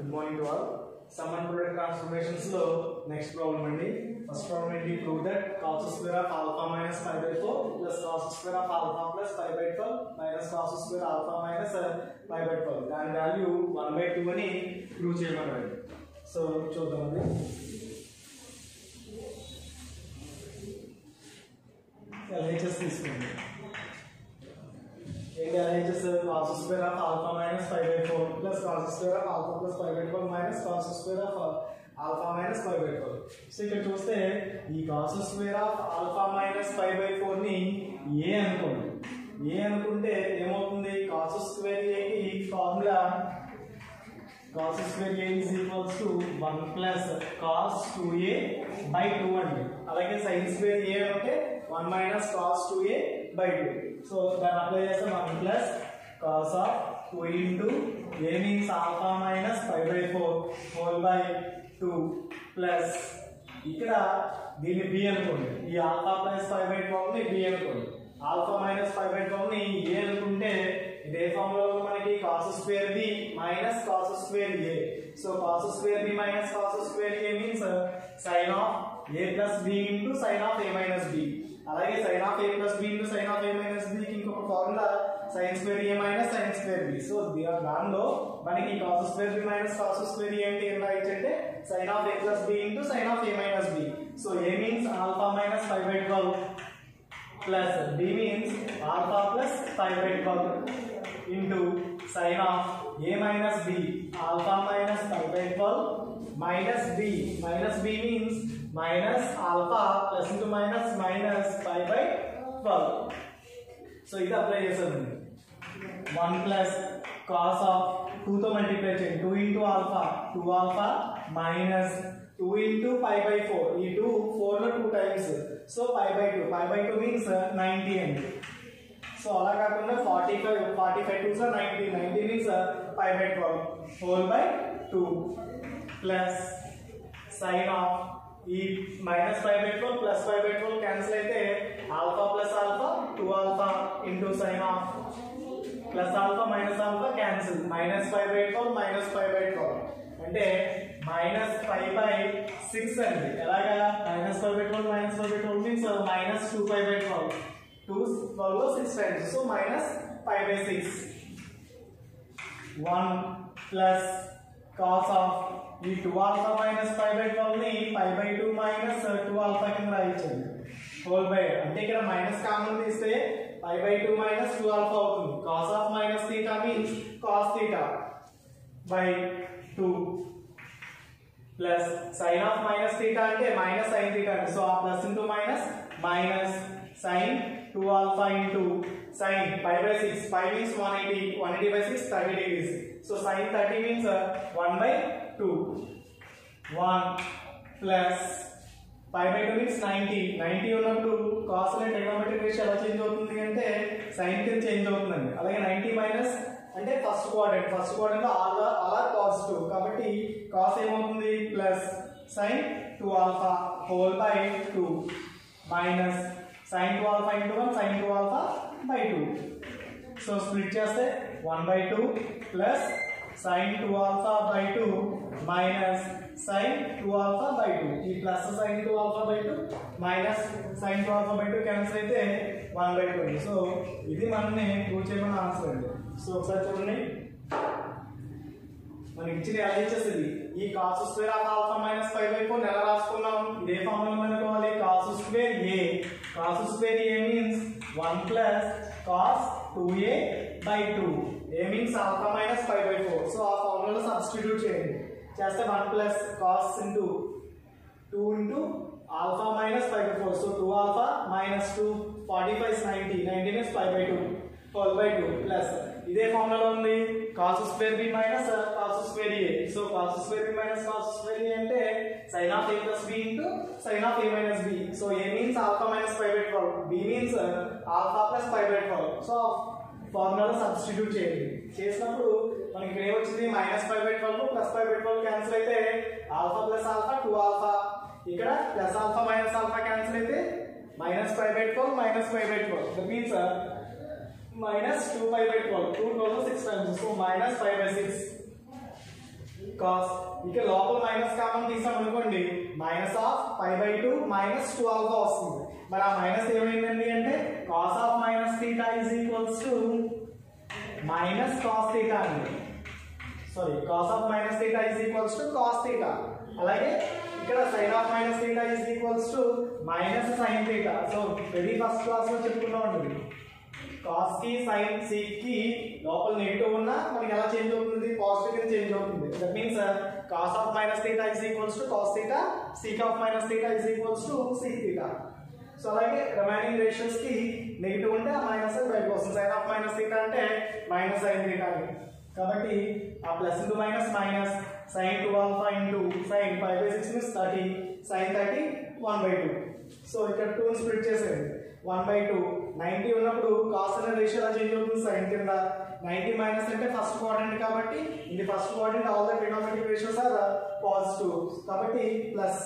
Good morning to all. Sum and product transformations lo next problem andi. First problem enti prove that cos square of alpha minus pi by 4 plus cos square of alpha plus pi by 12 minus cos square alpha minus pi by 12. దాని value 1/2 అని prove చేయమన్నాడు. So చూద్దాం అది. LHS తీసుకోండి. LHS cos square of alpha minus pi by 4 plus cos square of alpha plus pi by 12 minus cos square of alpha minus pi by 12. So ఇక్కడ చూస్తే ఈ cos square of alpha minus pi by 4 ని a అనుకోండి. a అనుకుంటే ఏమవుతుంది? cos square a కి formula cos square a is equals to 1 plus cos 2a by 2 అండి. అలాగే sin square a అంటే 1 minus cos 2a by 2. So దాన్ని apply చేస్తే 1 plus cos of 2 into a means alpha minus pi by 4 whole by 2 plus ఇక్కడ దీన్ని b అనుకోండి. ఈ alpha plus pi by 12 ని b అనుకోండి. alpha minus pi by 12 ని a అనుకుంటే ఇదే ఫార్ములాలో మనకి cos square b minus cos square a. So cos square b minus cos square a means sin of a plus b into sin of a minus b. అలాగే sin of a plus b into sin of a minus b కి ఇంకొక formula sin square a minus sin square b. So దానిలో మనకి cos square b minus cos square a అంటే ఏం రాయొచ్చంటే sin of a plus b into sin of a minus b. So a means alpha minus pi by 12 plus b means alpha plus pi by 12 into sin of a minus b alpha minus pi by 12 minus b means minus alpha plus into minus minus pi by 12. So ఇది apply చేసామండి. 1 plus cos of 2 తో multiply చేయండి. 2 into alpha 2 alpha minus 2 into pi by 4. ఈ 2 4 లో 2 times. So pi by 2 means 90 అండి. So అలా కాకుండా 45 2 లో 90 means pi by 12 whole by 2 plus sin of ఈ minus pi by 12 plus pi by 12 cancel అయితే alpha plus alpha 2 alpha into sin of plus alpha minus alpha cancel minus pi by 12 minus pi by 12 అంటే minus pi by 6 అండి. ఎలాగా minus pi by 12 minus pi by 12 means minus 2 pi by 12 2 12 లో 6 times so minus pi by 6 1 plus cos of ఈ 2 alpha minus pi by 12 ని pi by 2 minus 2 alpha కింద రాయించండి whole by అంటే ఇక్కడ minus common తీస్తే pi by 2 minus 2 alpha అవుతుంది. cos of minus theta means cos theta by 2 plus sin of minus theta అంటే minus sin theta so ఆ plus into minus minus sin 2 alpha into sin pi by 6 pi means 180 by 6 30 degrees so sin 30 means 1 by 2 1 plus pi by 2 means 90 ఉన్నప్పుడు cos and trigonometric ratio ఎలా change అవుతుంది అంటే sin కి change అవుతుందండి. అలాగే 90 minus అంటే first quadrant లో all positive కాబట్టి cos ఏమవుతుంది plus sin 2 alpha whole by 2 minus sin 2 alpha into 1 sin 2 alpha by 2 so split చేస్తే 1 by 2 plus sin 2 alpha by 2 minus sin 2 alpha by 2 ఈ plus sin 2 alpha by 2 minus sin 2 alpha by 2 cancel అయితే 1 by 2 so ఇది మనల్ని prove చేయమని answer అండి. So ఒకసారి చూడండి మనకి ఇచ్చిన LHS ఇది ఈ cos square of alpha minus pi by 4 ఎలా రాసుకున్నాం ఇదే ఫార్ములా అనుకోవాలి cos square a means 1 plus cos 2a by 2 a means alpha minus pi by 4 so ఆ ఫార్ములాలో సబ్స్టిట్యూట్ చేయండి చేస్తే 1 plus cos into 2 into alpha minus pi by 4 so 2 alpha minus 2 45 is 90 means pi by 2 whole by 2 plus ఇదే ఫార్ములాలో ఉంది cos square b minus cos square a so cos square b minus cos square a అంటే sin of a plus b into sin of a minus b so a means alpha minus pi by 12 b means alpha plus pi by 12 so ఫార్ములాలో substitute చేయండి చేసినప్పుడు మనకి ఇక్కడ ఏమొచ్చింది minus pi by 12 plus pi by 12 cancel అయితే alpha plus alpha 2 alpha ఇక్కడ plus alpha minus alpha cancel అయితే minus pi by 12 minus pi by 12 that means minus 2 pi by 12 2 12 6 times so minus pi by 6 cos ఇక లోపల minus common తీసాం అనుకోండి minus of pi by 2 minus 2 alpha వస్తుంది. మరి ఆ minus ఏమైందండి అంటే cos of minus theta is equals to minus cos theta అండి. Sorry cos of minus theta is equals to cos theta. అలాగే ఇక్కడ sine of minus theta is equals to minus sine theta. So very first class లో చెప్పుకున్నాం అండి cos కి sign C కి లోపల negative ఉన్నా మనకి ఎలా చేంజ్ అవుతుంది పాజిటివ్ గా చేంజ్ అవుతుంది. That means cos of minus theta is equals to cos theta, seek of minus theta is equals to seek theta. So అలాగే రిమైనింగ్ రేషియోస్ కి నెగిటివ్ ఉంటే ఆ మైనస్ బయటకు వస్తుంది. సైన్ ఆఫ్ మైనస్ థీటా అంటే minus sine theta అని. కాబట్టి ఆ plus into minus minus sin 2 alpha into sin 5/6 means 30 sin 30 1/2. So ఇక్కడ 2 స్ప్లిట్ చేసేది 1/2 90 ఉన్నప్పుడు cos అనే రేషియో ఎలా చేంజ్ అవుతుంది sin కింద 90 మైనస్ అంటే ఫస్ట్ క్వాడ్రంట్ కాబట్టి ఇది first quadrant all the trigonometric ratios are positive కాబట్టి ప్లస్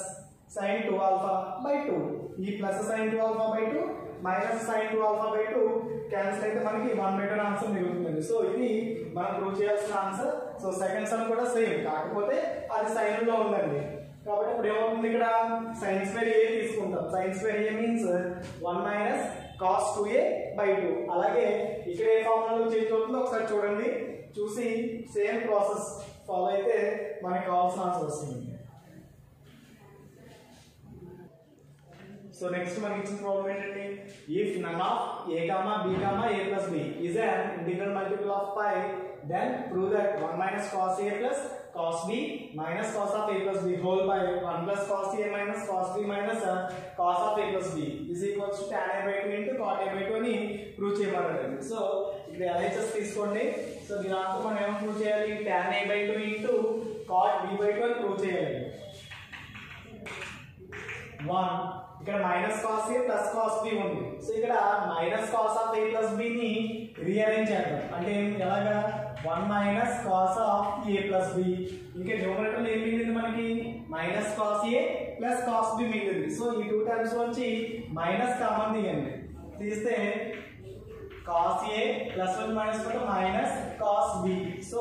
sin 2 alpha by 2 ఈ plus sin 2 alpha by 2 minus sin 2 alpha by 2 cancel అయితే మనకి 1/2 ఆన్సర్ మిగులుతుంది. సో ఇది మనం ప్రూవ్ చేయాల్సిన ఆన్సర్. సో సెకండ్ సమ్ కూడా సేమ్ కాకపోతే అది సైన్ లో ఉందండి కాబట్టి ఇప్పుడు ఏమవుతుంది ఇక్కడ sin స్క్వేర్ a తీసుకుంటాం. sin square a means 1 minus cos 2a by 2. అలాగే ఇక్కడ ఏ ఫార్ములాలో చేంజ్ అవుతుందో ఒకసారి చూడండి, చూసి సేమ్ ప్రాసెస్ ఫాలో అయితే మనకి కావాల్సిన ఆన్సర్ వస్తుంది. సో నెక్స్ట్ మనకి ఇచ్చిన ప్రాబ్లం ఏంటంటే if none of a, b, a plus b is an integral multiple of pi then prove that 1 minus cos a plus cos b minus cos of a plus b whole by 1 plus cos a minus cos b minus cos of a plus b is equals to tan a by 2 into cot a by 2 అని prove చేయమన్నారండి. So ఇక్కడ LHS తీసుకోండి. So దీని అర్థం మనం ఏం prove చేయాలి tan a by 2 into cot b by 2 అని prove చేయాలి. 1 ఇక్కడ minus cos A plus cos B ఉంది. సో ఇక్కడ minus cos of A plus B ని రీఅరేంజ్ చేద్దాం. అంటే ఎలాగా 1 minus cos of A plus B ఇంకా న్యూమరేటర్ ఏం మిగిలింది మనకి minus cos A plus cos B మిగిలింది. సో ఈ 2 టర్మ్స్ నుంచి మైనస్ కామన్ తీయండి, తీస్తే cos A plus 1 minus 1 minus cos B. So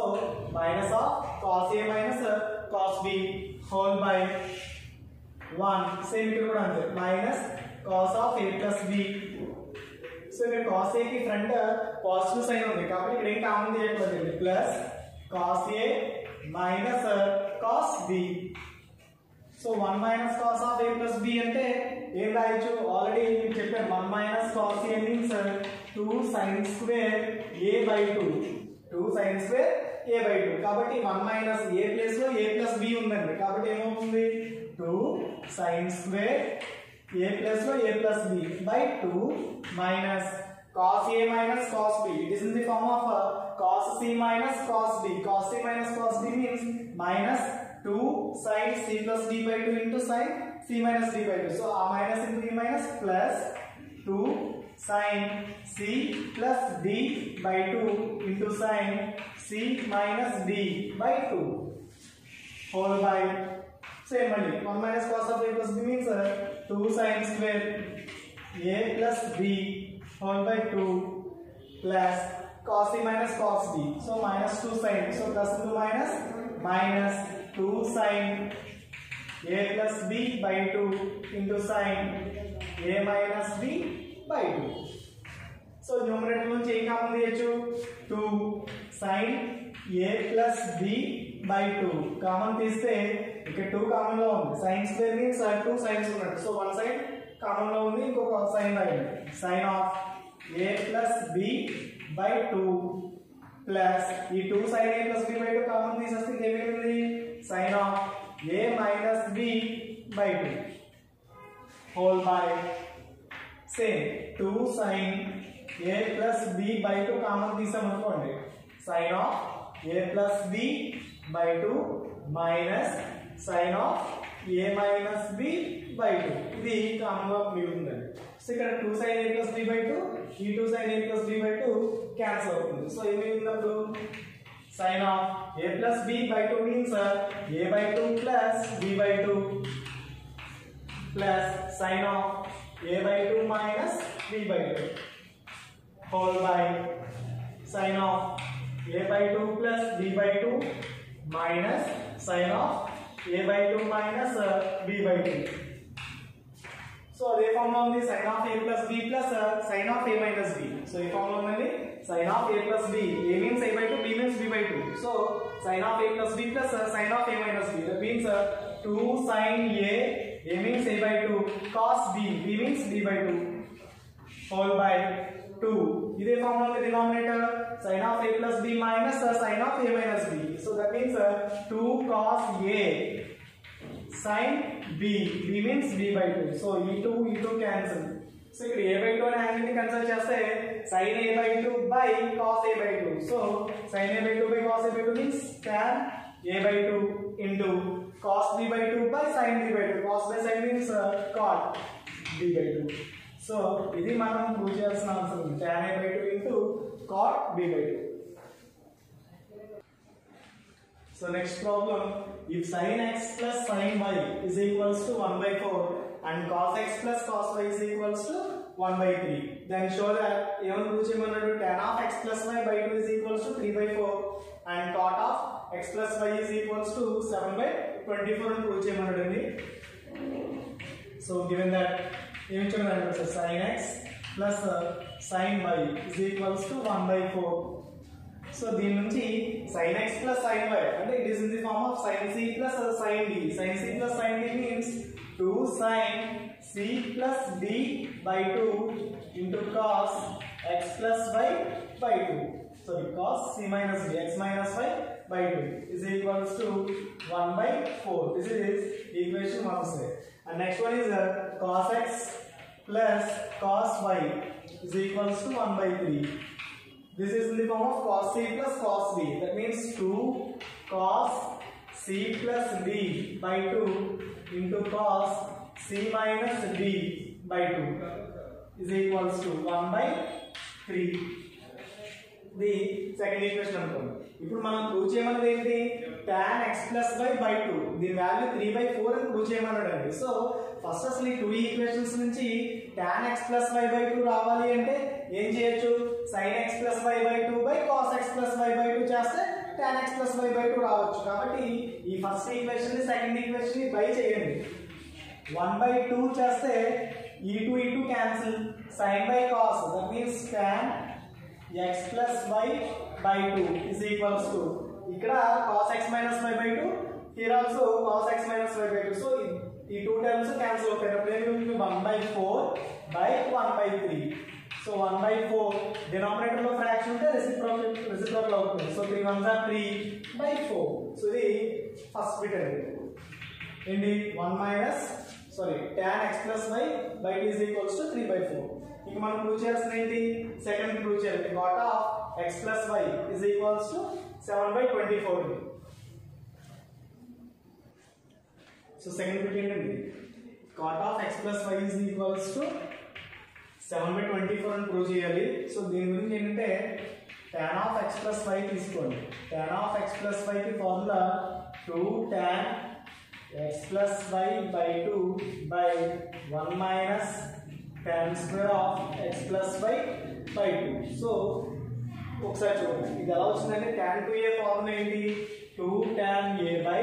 minus of cos A minus cos B whole by 1 same ఇక్కడ కూడా అంతే minus cos of a plus b. So ఇక్కడ cos a కి front positive sign ఉంది కాబట్టి ఇక్కడ ఏం కామన్ తీయట్లేదు plus cos a minus cos b. So 1 minus cos of a plus b అంటే ఏం రాయొచ్చు ఆల్రెడీ మీకు చెప్పాను 1 minus cos a means 2 sin square a by 2 2 sin square a by 2 కాబట్టి 1 మైనస్ a ప్లేస్ లో a ప్లస్ b ఉందండి కాబట్టి ఏమవుతుంది 2 sin square a plus లో a plus b by 2 minus cos a minus cos b. It is in the form of cos c minus cos b. Cos c minus cos b means minus 2 sin c plus d by 2 into sin c minus d by 2. So a minus into e minus plus 2 sin c plus d by 2 into sin c minus d by 2 whole by same only 1 minus cos of a plus b means 2 sin square a plus b whole by 2 plus cos c minus cos b. So minus 2 sin. So plus into minus minus 2 sin a plus b by 2 into sin a minus b by 2. So numerator నుంచి ఏం common తీయొచ్చు 2 sin a plus b by 2 common తీస్తే ఇక్కడ 2 common లో ఉంది sin square means 2 science ఉన్నట్టు. So 1 side common లో ఉంది ఇంకొక సైన్ రాయండి sin of a plus b by 2 plus ఈ 2 sin a plus b by 2 common తీసేస్తే ఏమిటి sin of a minus b by 2 whole by same 2 sin a plus b by 2 common తీసాం అనుకోండి sin of a plus b by 2 minus sin of a minus b by 2 ఇది common గా మిగులుతుంది. So ఇక్కడ 2 sin a plus b by 2 ఈ 2 sin a plus b by 2 cancel అవుతుంది. So ఏమి మిగిలినప్పుడు sin of a plus b by 2 means a by 2 plus b by 2 plus sin of a by 2 minus b by 2 whole by sin of a by 2 plus b by 2 minus sin of a by 2 minus b by 2. So they form on the sin of a plus b plus sin of a minus b. So they form on the sin of a plus b. A means a by 2, b means b by 2. So sin of a plus b plus sin of a minus b. That means 2 sin a means a by 2, cos b means b by 2, whole by 2. This form on the denominator, sin of a plus b minus sin of a minus b. So that means 2 cos a sin b means b by 2. So e2 cancel. So here a by 2 and angle cancel chaste sin a by 2 by cos a by 2. So sin a by 2 by cos a by 2 means tan a by 2 into cos b by 2 by sin b by 2. Cos by sin means cot b by 2. So this is manam prove cheyalsina answer, tan a by 2 into cot b by 2. So next problem, if sin x plus sin y is equals to 1 by 4 and cos x plus cos y is equals to 1 by 3, then show that even prove cheyamannadu tan of x plus y by 2 is equals to 3 by 4 and cot of x plus y is equals to 7 by 24 and prove cheyamannadu. So given that sin x plus sin y is equals to 1 by 4. So దీని నుంచి sin x plus sin y అంటే it is in the form of sin c plus sin d. Sin c plus sin d means 2 sin c plus d by 2 into cos x plus y by 2. Sorry, cos c minus d x minus y by 2 is equals to 1 by 4. This is equation 1. And next one is cos x plus cos y is equals to 1 by 3. This is in the form of cos c plus cos b. That means 2 cos c plus d by 2 into cos c minus d by 2 is equals to 1 by 3. The second equation అనుకోండి. ఇప్పుడు మనం prove చేయమన్నది ఏంటి? tan x plus y by 2 దీని value 3 by 4 అని prove చేయమన్నాడండి. So first అసలు ఈ 2 equations నుంచి tan x plus y by 2 రావాలి అంటే ఏం చేయొచ్చు? sin x plus y by 2 by cos x plus y by 2 చేస్తే tan x plus y by 2 రావచ్చు. కాబట్టి ఈ ఫస్ట్ ఈక్వేషన్ ని సెకండ్ ఈక్వేషన్ ని బై చేయండి. 1 by 2 చేస్తే e2 cancel, sin by cos that means tan x plus y by 2 is equals to ఇక్కడ cos x minus y by 2, here also cos x minus y by 2. So ఈ 2 terms cancel అవుతాయి. అప్పుడు ఏమి 1 by 4 by 1 by 3. So 1 by 4 denominator లో fraction ఉంటే reciprocal అవుతుంది. So 3 1s are 3 by 4. So ఇది first bit అండి. ఏంటి 1 minus tan x plus y by 2 is equals to 3 by 4. ఇక మనం ప్రూవ్ చేయాల్సింది ఏంటి? సెకండ్ ప్రూవ్ చేయాలి. cot of x plus y is equals to 7 by 24. So second bit ఏంటండి? cot of x plus y is equals to 7 by 24 అని prove చేయాలి. So దీని గురించి ఏంటంటే tan of x plus y తీసుకోండి. tan of x plus y కి formula 2 tan x plus y by 2 by 1 minus tan square of x plus y by 2. So ఒకసారి చూడండి ఇది ఎలా వచ్చిందంటే tan 2a ఫార్ములా ఏంటి? 2 tan a by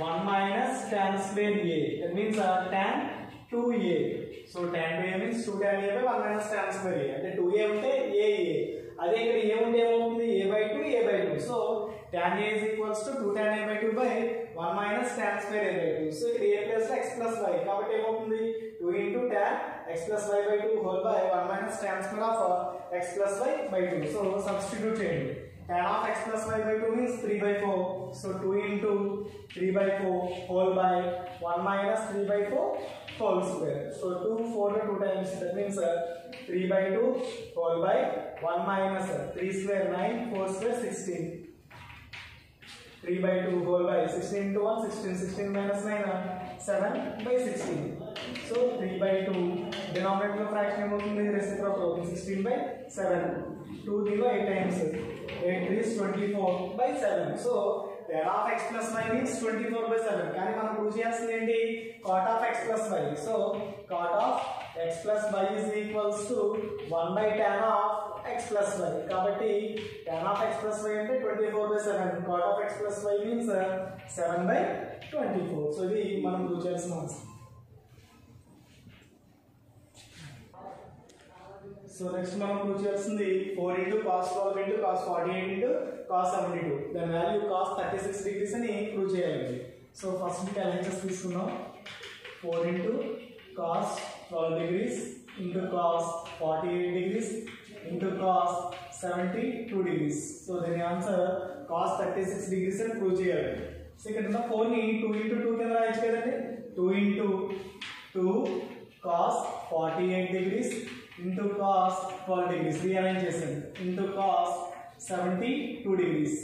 1 minus tan square a. That means tan 2a. So tan 2a means 2 tan a by 1 minus tan square a. అంటే 2a ఉంటే a. అదే ఇక్కడ a ఉంటే ఏమవుతుంది? a by 2 a by 2. So tan a is equals to 2 tan a by 2 by 1 minus tan square a by 2. So ఇక్కడ a plus x plus y కాబట్టి ఏమవుతుంది? 2 into tan x plus y by 2 whole by 1 minus tan square of x plus y by 2. So substitute చేయండి. tan of x plus y by 2 means 3 by 4. So 2 into 3 by 4 whole by 1 minus 3 by 4 whole square. So 2 4 2 times, that means 3 by 2 whole by 1 minus 3 square 9 4 square 16. 3 by 2 whole by 16 into 1 16, 16 minus 9 7 by 16. So 3 by 2 denominator fraction ఏమవుతుంది? Reciprocal అవుతుంది. 16 by 7. 2 0 8 times 8 3 is 24 by 7. So tan of x plus y means 24 by 7. కానీ మనం prove చేయాల్సింది ఏంటి? cot of x plus y. So cot of x plus y is equals to 1 by tan of x plus y. కాబట్టి tan of x plus y అంటే 24/7. cot of x plus y means 7/24. So ఇది మనం prove చేయాల్సిన answer. So next మనం prove చేయాల్సింది 4 into cos 12 into cos 48 into cos 72. దాని value cos 36 degrees అని prove చేయాలి. సో ఫస్ట్ LHS తీసుకుందాం. 4 into cos 12 degrees into cos 48 degrees into cos 72 degrees. So దీని ఆన్సర్ cos 36 degrees అని prove చేయాలి. So ఇక్కడ ఉన్న 4 ని 2 into 2 కింద రాయొచ్చు కదండి. 2 into 2 cos 48 degrees into cos 12 degrees rearrange చేసాను into cos 72 degrees.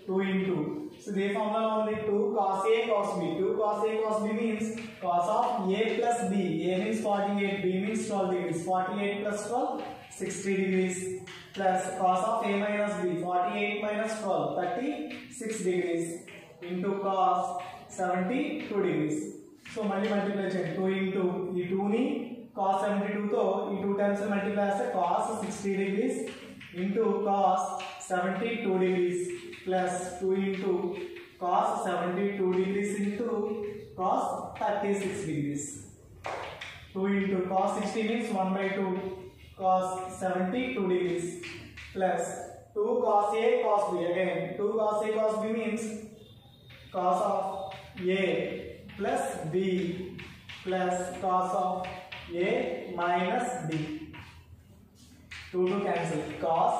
2 into, so the formula only 2 cos A cos B. 2 cos A cos B means cos of A plus B. A means 48, B means 12 degrees. 48 plus 12, 60 degrees. Plus cos of A minus B. 48 minus 12, 36 degrees. Into cos 72 degrees. So multiply check 2 into ఈ 2 ని cos 72 తో ఈ 2 times multiply చేస్తే cos 60 degrees into cos 72 degrees plus 2 into cos 72 degrees into cos 36 degrees. 2 into cos 60 means 1/2 cos 72 degrees plus 2 cos A cos B. Again 2 cos A cos B means cos of A plus B plus cos of A minus B. 2 cancel. Cos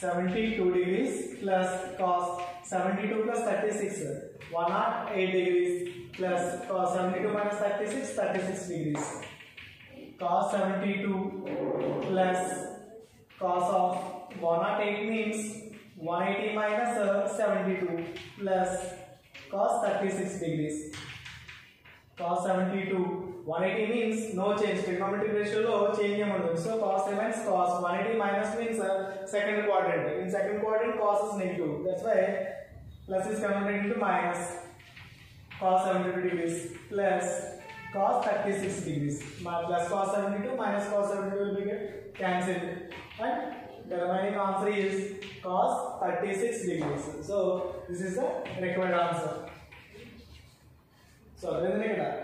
72 degrees plus cos 72 plus 36, 108 degrees plus cos 72 minus 36, 36 degrees. Cos 72 plus cos of 108 means 180 minus 72 plus cos 36 degrees. Cos 72, 180 means no change. Trigonometric ratio lo change ఏముండదు. So cos minus cos, 180 minus means second quadrant. In second quadrant cos is negative. That's why plus is converted into minus. Cos 72 degrees plus cos 36 degrees. Plus cos 72 minus cos 72 will be cancelled. And the remaining answer is cos 36 degrees. So this is the required answer. So then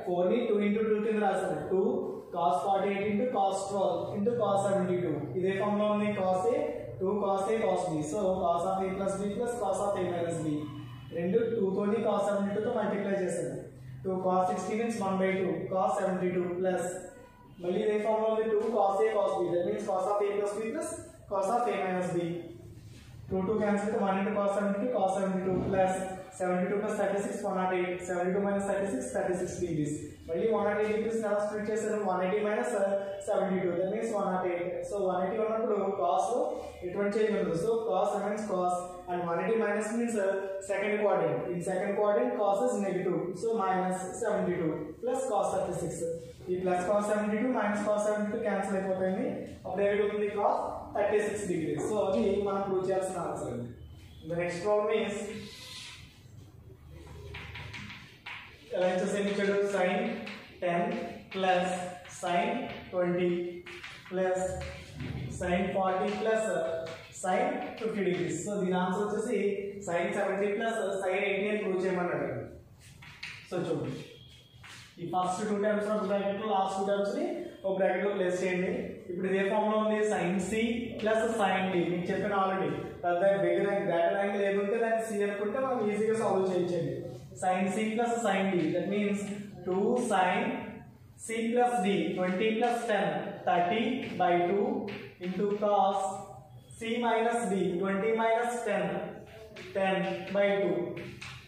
4 ని 2 into 2 కింద రాస్తాను. 2 cos 48 into cos 12 into cos 72. ఇదే formula ఉంది. cos A 2 cos A cos B. So cos of A plus B plus cos of A minus B. రెండు 2 తోని cos 72 తో multiply చేశాను. 2 cos 60 means 1/2 cos 72 plus మళ్ళీ ఇదే ఫార్ములా ఉంది. 2 cos A cos B. That means cos of A plus B plus cos of A minus B. 2 cancel to 1 into cos 72 cos 72 plus 72 plus 36 108. 72 minus 36 36 degrees. మళ్ళీ 108 degrees ఎలా split చేశారు? 180 minus 72. That means 108. So 180 ఉన్నప్పుడు cos లో ఎటువంటి change ఉండదు. So cos remains cos and 180 minus means second quadrant. In second quadrant cos is negative. So minus 72 plus cos 36. ఈ plus cos 72 minus cos 72 cancel అయిపోతుంది. అప్పుడు ఏమవుతుంది? cos 36 degrees. So అది మనం ప్రూవ్ చేయాల్సిన ఆన్సర్ అండి. The next problem is LHS ఏమి ఇచ్చాడు? sin 10 plus sin 20 plus sin 40 plus sin 50 degrees. So దీని ఆన్సర్ వచ్చేసి sin 70 plus sin 80 అని ప్రూవ్ చేయమన్నాడు. సో చూడండి, ఈ ఫస్ట్ 2 టైమ్స్ ఒక బ్రాకెట్ లో, లాస్ట్ 2 టైమ్స్ ని ఒక బ్రాకెట్ లో ప్లేస్ చేయండి. ఇప్పుడు ఇదే ఫార్ములా ఉంది. sin C plus sin D. మీకు చెప్పిన ఆల్రెడీ దాని బిగ్గర్ యాంగిల్ గ్రేటర్ యాంగిల్ ఏముంటే దాన్ని C అనుకుంటే మనం ఈజీగా సాల్వ్ చేయొచ్చండి. sin C plus sin D. That means 2 sin C plus D. 20 plus 10, 30/2 into cos C minus D. 20 minus 10, 10/2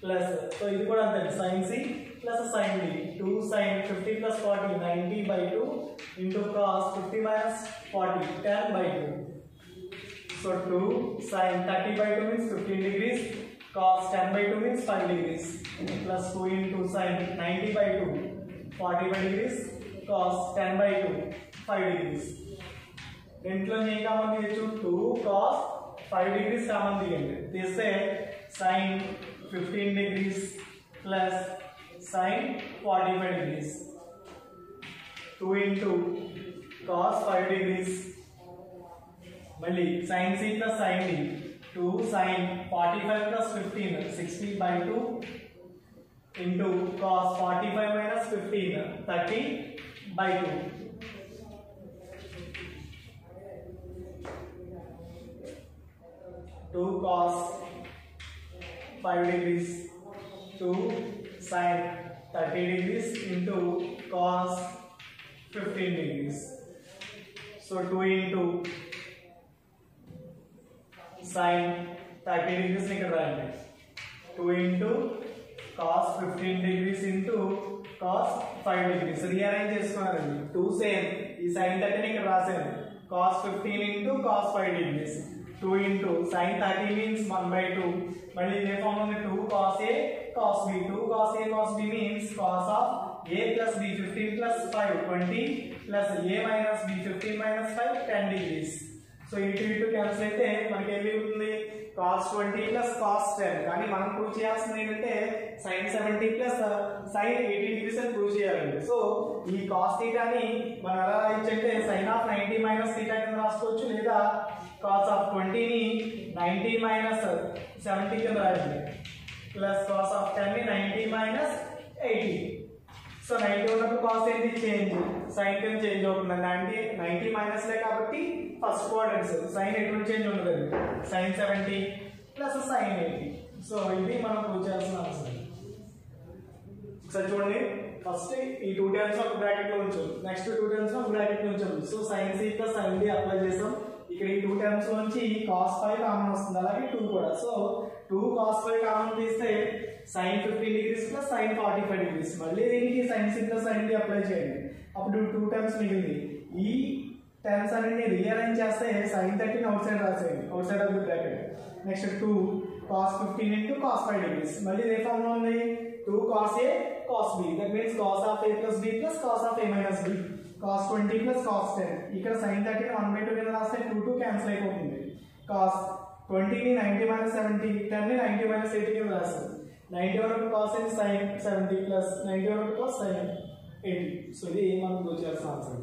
plus. So ఇది కూడా అంతే. sin C plus sin D. 2 sin 50 plus 40, 90/2 into cos 50 minus 40, 10/2. So 2 sin 30/2 means 15 degrees. Cos 10/2 means 5 degrees. Plus 2 into sin 90/2, 45 degrees. Cos 10/2, 5 degrees. దీంట్లో ఏం common తీయచ్చు? 2 cos 5 degrees common తీయండి. తీస్తే sin 15 degrees plus sin 45 degrees. 2 into cos 5 degrees మళ్ళీ sin c plus sin d 2 sin 45 plus 15 60/2 into cos 45 minus 15 30/2 2 cos 5 degrees 2 sin 30 degrees into cos 15 degrees. So 2 into sin 30 degrees ఇక్కడ రాయండి 2 into cos 15 degrees into cos 5 degrees rearrange చేసుకున్నారండి 2 same ఈ sin 30 ఇక్కడ రాశాను cos 15 into cos 5 degrees 2 into sin 30 means 1/2 మళ్ళీ ఇదే form ఉంది 2 cos a cos b 2 cos a cos b means cos of a plus b 15 plus 5 20 plus a minus b 15 minus 5 10 degrees. So ఇటు cancel అయితే మనకి ఏం మిగులుతుంది cos 20 plus cos 10 కానీ మనం ప్రూవ్ చేయాల్సింది ఏంటంటే sin 70 plus sin 80 degrees అని ప్రూవ్ చేయాలండి. సో ఈ cos θ ని మనం ఎలా రాయొచ్చంటే sin of 90 minus θ కింద రాసుకోవచ్చు లేదా cos of 20 ని 90 minus 70 కింద రాయాలి ప్లస్ cos of 10 ని 90 minus 80. సో 90 ఉన్నప్పుడు cos ఏంటి చేంజ్ sin కింద చేంజ్ అవుతుంది 90 మైనస్ లే కాబట్టి ఫస్ట్ క్వాడ్రంట్స్ sin ఎటువంటి చేంజ్ ఉండదు sin 70 ప్లస్ sin 80. సో ఇది మనం ప్రూవ్ చేయాల్సిన ఆన్సర్. ఒకసారి చూడండి ఫస్ట్ ఈ 2 టర్మ్స్ ఒక బ్రాకెట్ లో ఉంచాం నెక్స్ట్ 2 టర్మ్స్ ఒక బ్రాకెట్ లో ఉంచాం. So sin c plus sin d apply చేసాం ఇక్కడ ఈ 2 టర్మ్స్ నుంచి cos 5 కామన్ వస్తుంది అలాగే 2 కూడా. సో 2 cos 5 కామన్ తీస్తే sin 15 degrees plus sin 45 degrees మళ్ళీ దీనికి sin c plus sin d apply చేయండి అప్పుడు 2 టర్మ్స్ మిగిలింది. ఈ టర్మ్స్ అన్ని రీఅరేంజ్ చేస్తే sin 30 ని అవుట్ సైడ్ రాసేయండి outside of the bracket. Next 2 cos 15 into cos 5 degrees మళ్ళీ ఏ ఫార్మ్ లో ఉంది 2 cos a cos b that means cos of a plus b plus cos of a minus b cos 20 plus cos 10 ఇక్కడ sin 30 ని 1/2 కింద రాస్తే 2 cancel అయిపోతుంది. cos 20 ని 90 minus 70 10 ని 90 minus 80 కింద రాస్తాం 90 వరకు cos and sin 70 plus 90 వరకు cos sin 80. సో ఇది మనం ప్రూవ్ చేయాల్సిన ఆన్సర్.